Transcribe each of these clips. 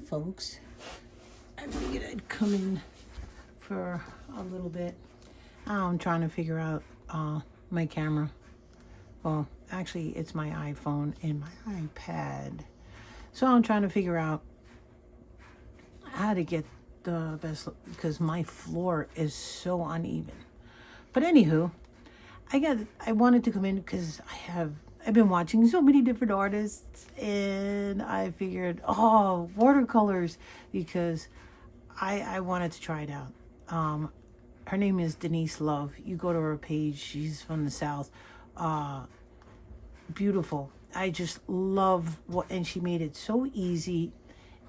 folks. I figured I'd come in for a little bit. I'm trying to figure out my camera. Well, actually, it's my iPhone and my iPad. So I'm trying to figure out how to get the best look because my floor is so uneven. But anywho, I wanted to come in because I've been watching so many different artists, and I figured, watercolors, because I wanted to try it out. Her name is Denise Love. You go to her page. She's from the South. Beautiful. I just love and she made it so easy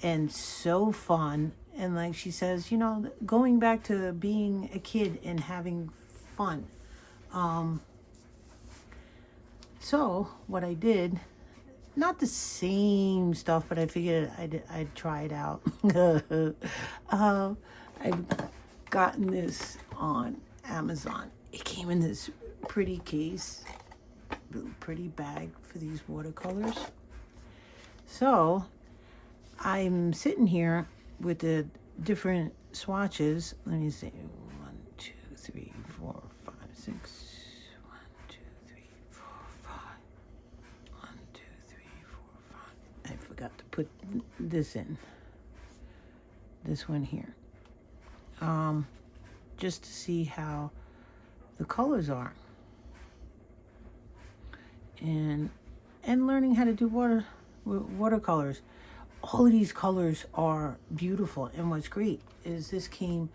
and so fun. And like she says, going back to being a kid and having fun. So what I did, not the same stuff, but I figured I'd try it out. I've gotten this on Amazon. It came in this pretty case, pretty bag for these watercolors. So I'm sitting here with the different swatches. Let me see. 1, 2, 3, 4, 5, 6. 1, 2, 3, 4, 5. 1, 2, 3, 4, 5. I forgot to put this in. This one here. Just to see how the colors are. And learning how to do watercolors. All of these colors are beautiful, and what's great is this came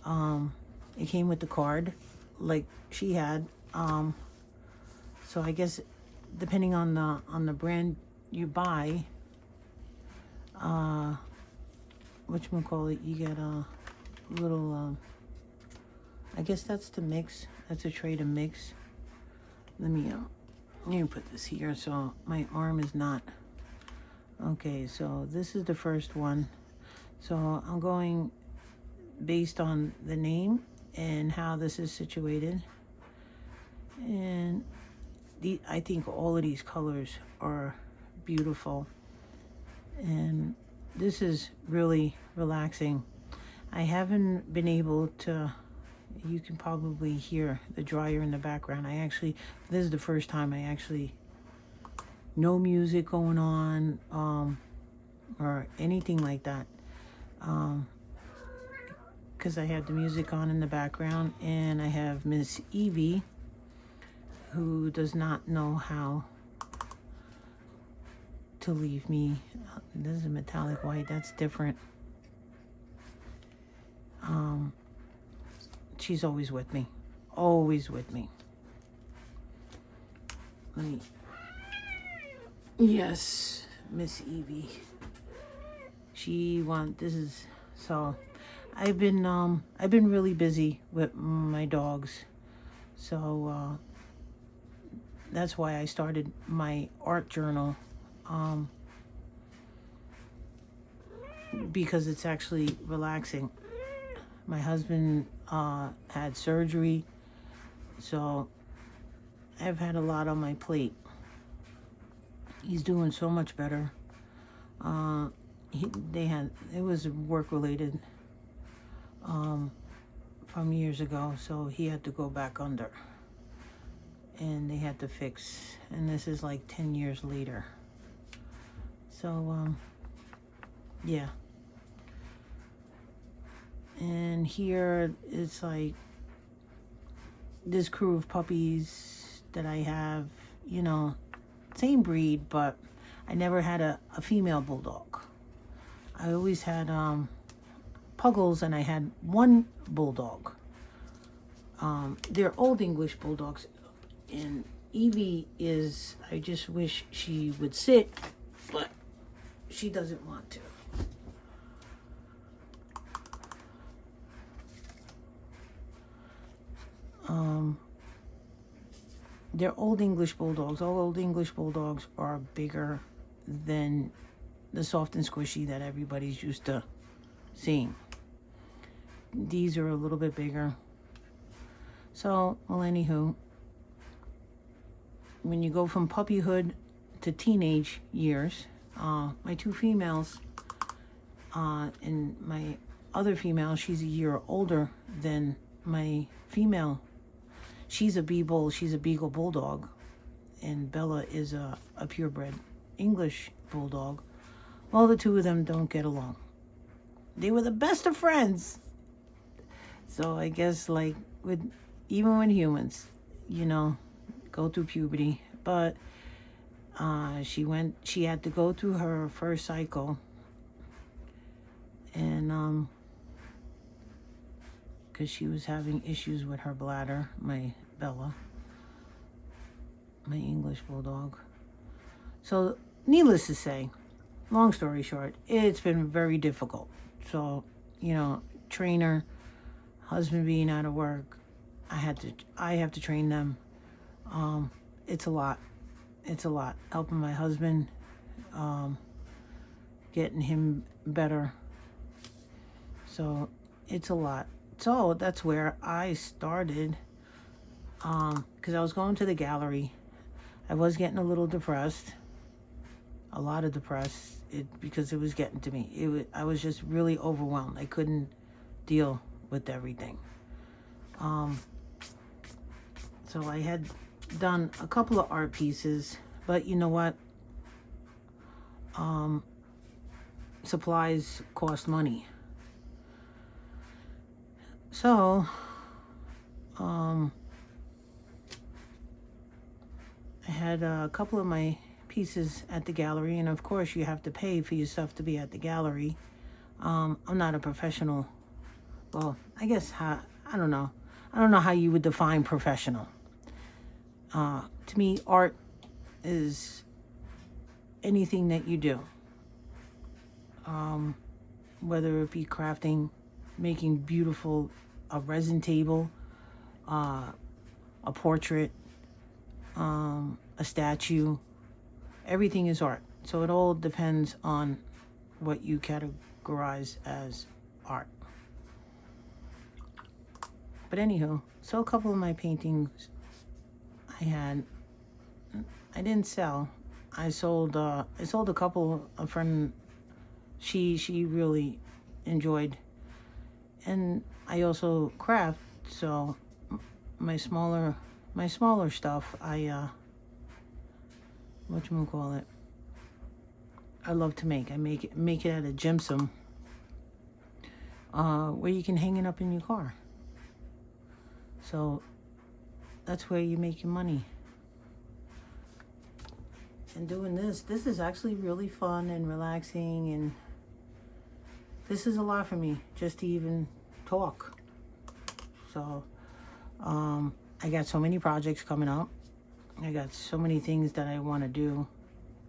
it came with the card like she had, so I guess depending on the brand you buy, whatchamacallit, you get a little I guess that's to mix. That's a tray to mix. Let me put this here so my arm is not. Okay, so this is the first one. So I'm going based on the name and how this is situated. And I think all of these colors are beautiful. And this is really relaxing. I haven't been able to, you can probably hear the dryer in the background. This is the first time I actually, no music going on, or anything like that. Because I have the music on in the background, and I have Miss Evie, who does not know how to leave me. This is a metallic white, that's different. She's always with me. Always with me. Yes, Miss Evie. So I've been really busy with my dogs. So that's why I started my art journal. Because it's actually relaxing. My husband had surgery, so I've had a lot on my plate. He's doing so much better. It was work related from years ago, so he had to go back under, and they had to fix, and this is like 10 years later. So yeah. And here it's like this crew of puppies that I have, same breed, but I never had a female bulldog. I always had puggles, and I had one bulldog. They're old English bulldogs, and Evie I just wish she would sit, but she doesn't want to. They're old English bulldogs. All old English bulldogs are bigger than the soft and squishy that everybody's used to seeing. These are a little bit bigger. So, well, anywho, when you go from puppyhood to teenage years, my two females, And my other female, she's a year older than my female. She's a Beagle Bulldog, and Bella is a purebred English Bulldog. Well, the two of them don't get along. They were the best of friends. So I guess like even when humans, go through puberty, but she had to go through her first cycle, and because she was having issues with her bladder, my Bella, my English Bulldog. So needless to say, long story short, it's been very difficult. So, trainer, husband being out of work, I have to train them. It's a lot. It's a lot. Helping my husband, getting him better. So it's a lot. So that's where I started, because I was going to the gallery. I was getting a little depressed, a lot of depressed, because it was getting to me. I was just really overwhelmed. I couldn't deal with everything. So I had done a couple of art pieces, but you know what? Supplies cost money. So, I had a couple of my pieces at the gallery, and of course you have to pay for your stuff to be at the gallery. I'm not a professional. Well, I guess I don't know. I don't know how you would define professional. To me, art is anything that you do. Whether it be crafting, making beautiful, a resin table, a portrait, a statue, everything is art. So it all depends on what you categorize as art. But anywho, so a couple of my paintings I didn't sell. I sold a couple. A friend, she really enjoyed, and I also craft. So my smaller stuff, whatchamacallit, I love to make. I make it out of gypsum, where you can hang it up in your car. So that's where you make your money. And doing this is actually really fun and relaxing, and this is a lot for me just to even talk. So I got so many projects coming up. I got so many things that I want to do.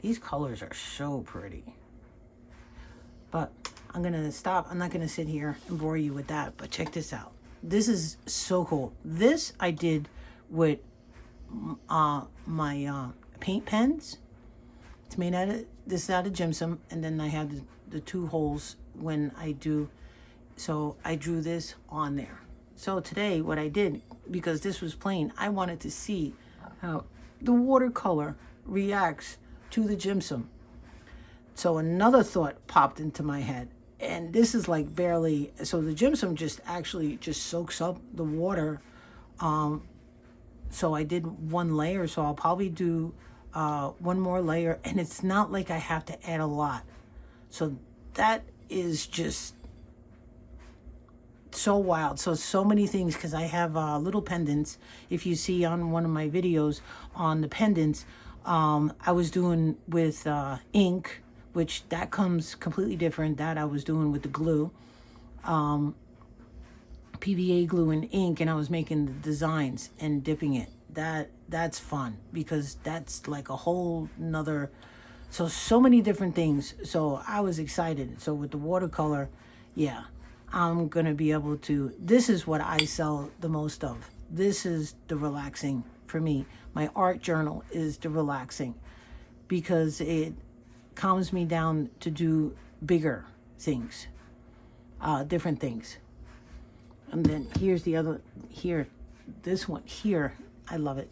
These colors are so pretty. But I'm going to stop. I'm not going to sit here and bore you with that, but check this out. This is so cool. This I did with my paint pens. It's made out of gypsum, and then I have the two holes when I do. So I drew this on there. So today what I did, because this was plain, I wanted to see how the watercolor reacts to the gypsum. So another thought popped into my head, and this is like barely, so the gypsum just soaks up the water. So I did one layer, so I'll probably do one more layer, and it's not like I have to add a lot. So that is just so wild. So many things, because I have little pendants. If you see on one of my videos on the pendants, I was doing with ink, which that comes completely different. That I was doing with the glue, PVA glue and ink, and I was making the designs and dipping it. That's fun, because that's like a whole nother, so many different things. So I was excited. So with the watercolor, yeah, I'm gonna be able to, this is what I sell the most of. This is the relaxing for me. My art journal is the relaxing, because it calms me down to do bigger things, different things. And then here's the other, this one here, I love it.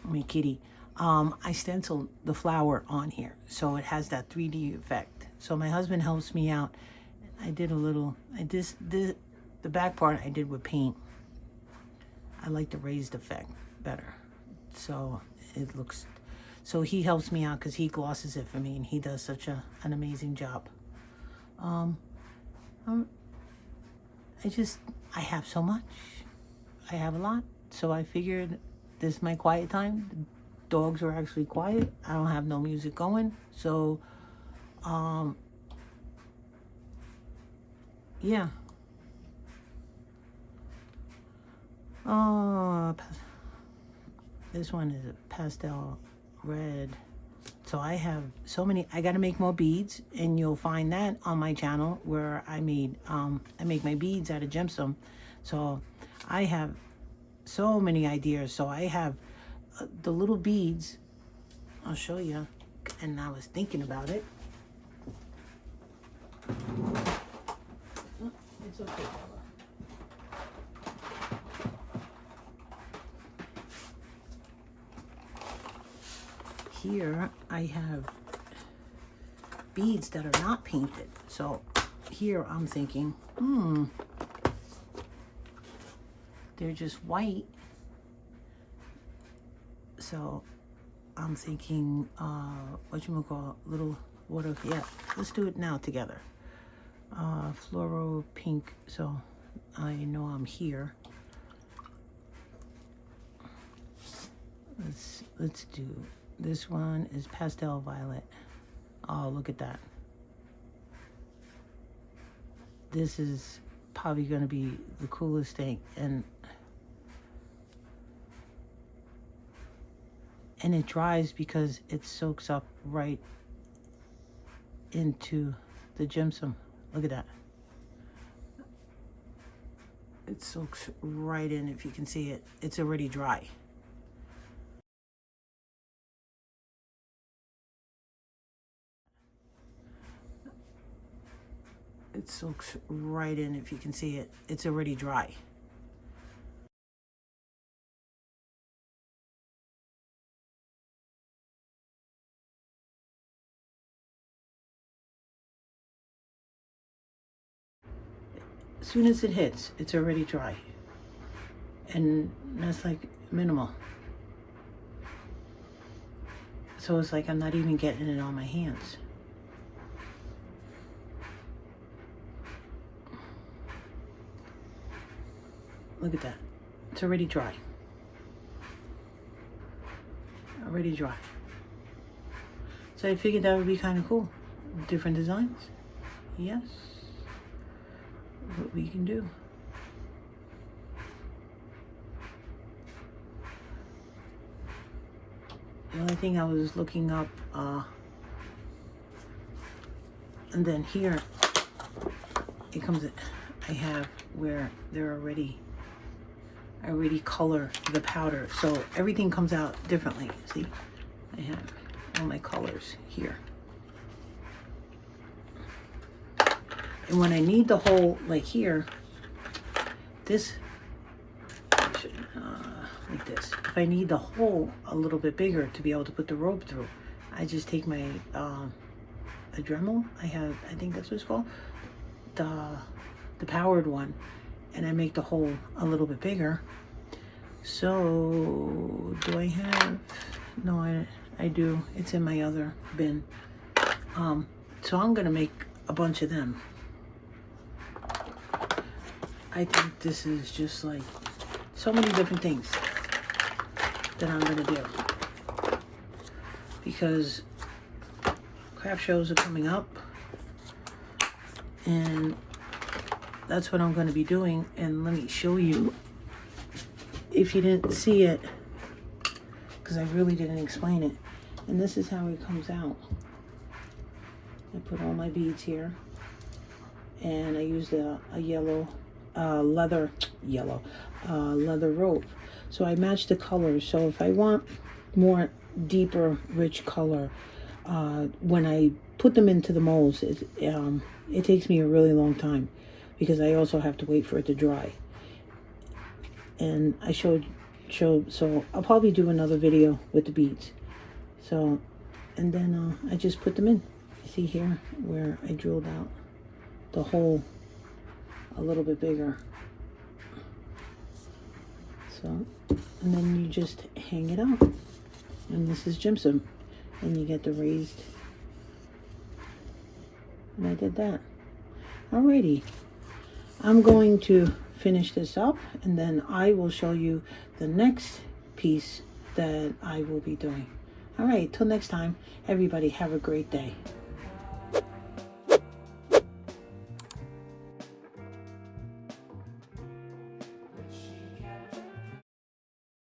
My kitty. I stenciled the flower on here, so it has that 3D effect. So my husband helps me out. I did a little, the back part I did with paint. I like the raised effect better. So it looks, so he helps me out because he glosses it for me, and he does such an amazing job. I have so much. I have a lot. So I figured this is my quiet time. The dogs are actually quiet. I don't have no music going. So, yeah. Oh, this one is a pastel red. So I have so many. I got to make more beads, and you'll find that on my channel where I make my beads out of gemstone. So I have so many ideas. So I have the little beads. I'll show you. And I was thinking about it. Oh, it's okay, Bella. Here I have beads that are not painted. So here I'm thinking, they're just white. So I'm thinking, whatchamacallit, little water, yeah, let's do it now together. Floral pink, so I know I'm here. Let's do, this one is pastel violet. Oh, look at that. This is probably going to be the coolest thing. And it dries because it soaks up right into the gemstone. Look at that. It soaks right in, if you can see it. It's already dry. It soaks right in, if you can see it. It's already dry. As soon as it hits, it's already dry. And that's like minimal. So it's like I'm not even getting it on my hands. Look at that. It's already dry. Already dry. So I figured that would be kind of cool. Different designs. Yes. What we can do. The only thing I was looking up, and then here it comes, I have where they're already color the powder. So everything comes out differently. See, I have all my colors here. And when I need the whole, like here, this, like this. If I need the hole a little bit bigger to be able to put the rope through, I just take my a Dremel. I think that's what it's called, the powered one, and I make the hole a little bit bigger. So do I have? No, I do. It's in my other bin. So I'm gonna make a bunch of them. I think this is just like so many different things that I'm gonna do, because craft shows are coming up, and that's what I'm gonna be doing. And let me show you, if you didn't see it, because I really didn't explain it. And this is how it comes out. I put all my beads here, and I used a yellow leather rope. So I match the colors. So if I want more deeper, rich color, when I put them into the molds, it takes me a really long time, because I also have to wait for it to dry. And I showed, so I'll probably do another video with the beads. So, and then I just put them in. You see here where I drilled out the hole a little bit bigger. So, and then you just hang it up. And this is gypsum. And you get the raised. And I did that. Alrighty. I'm going to finish this up, and then I will show you the next piece that I will be doing. Alright, till next time, everybody have a great day.